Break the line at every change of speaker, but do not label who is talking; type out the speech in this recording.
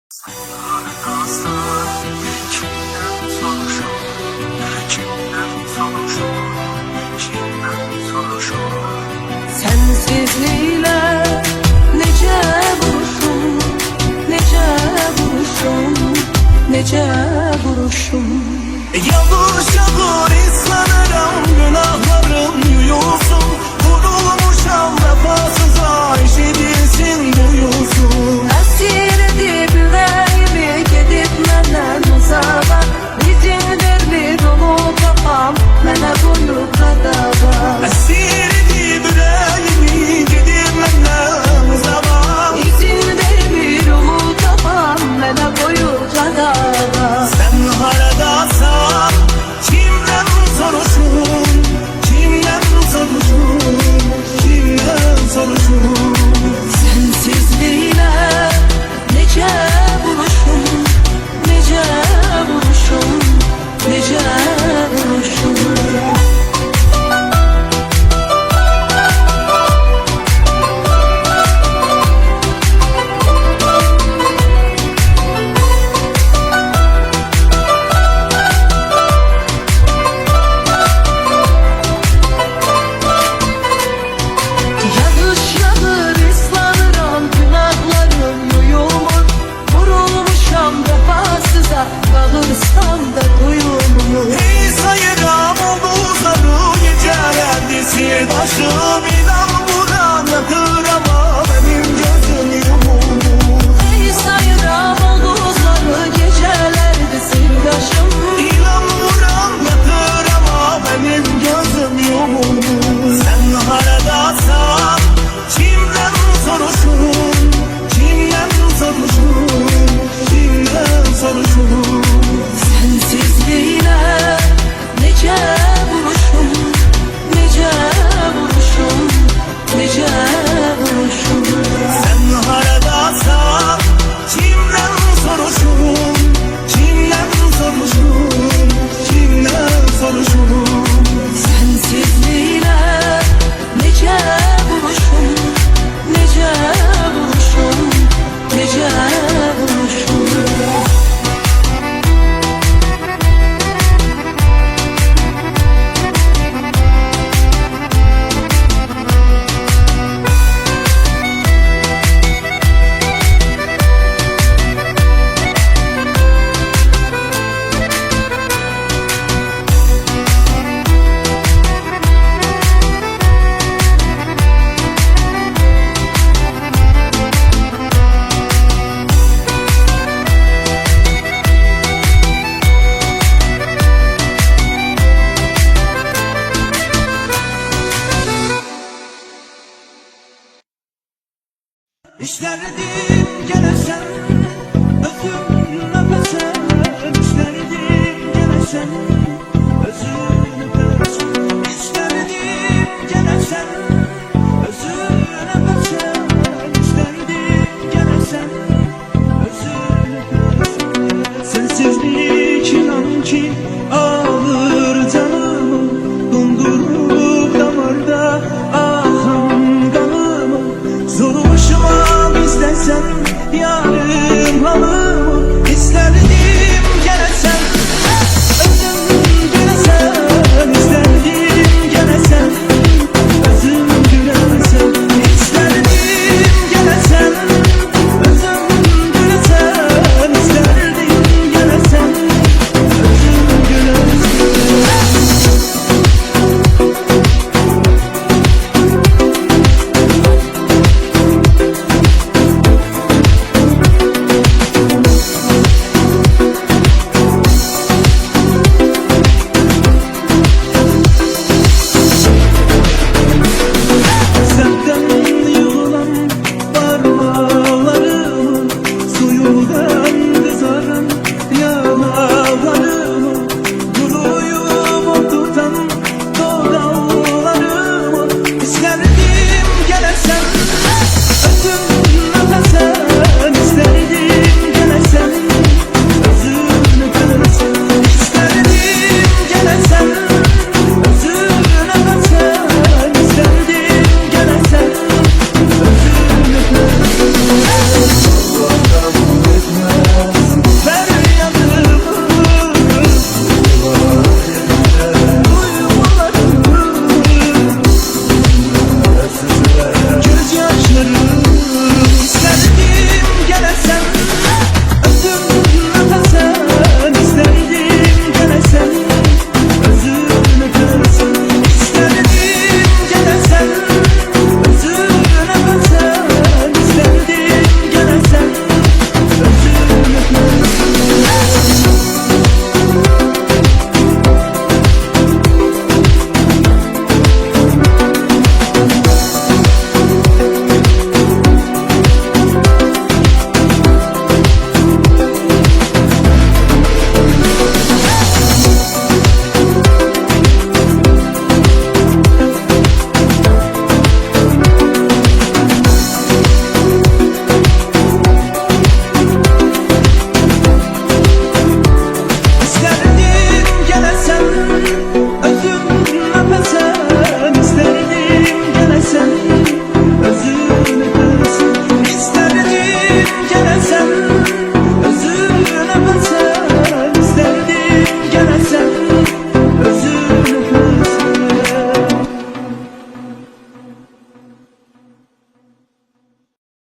Sensizliğiyle nece vuruşum, nece vuruşum, nece vuruşum.
Yağış yağır ıslanırım, günahlarım yuyulsun. Vurulmuşam vefasıza, eşidilsin duyulsun.
Esir edip yüreğimi gedip menden uzağa. İzindir bir onu tapam, mene koyup kadava.
Esir edip yüreğimi gedip menden uzağa.
İzindir bir onu tapam, mene koyup kadava.
Sen haradasan kimden soruşun, kimden soruşun, kimden soruşun.
Sensizliğiyle nece vuruşum, nece vuruşum, nece vuruşum. Kalırsam da duyulmuyor.
Ey sayıram oldu sarı gecelerdi sirdaşım. İnan vuran yakır ama benim gözüm yumulur.
Ey sayıram oldu sarı gecelerde sirdaşım.
İnan vuran yakır ama benim gözüm yumulur. Sen haradasan kimden soruşun, kimden soruşun, kimden soruşun.
Sensizliğiyle nece vuruşum, nece vuruşum, nece vuruşum.
Sen haradasan kimden soruşun, kimden soruşun, kimden soruşun.
Sensizliğiyle nece vuruşum, nece vuruşum, nece vuruşum.
İşlerdim gene sen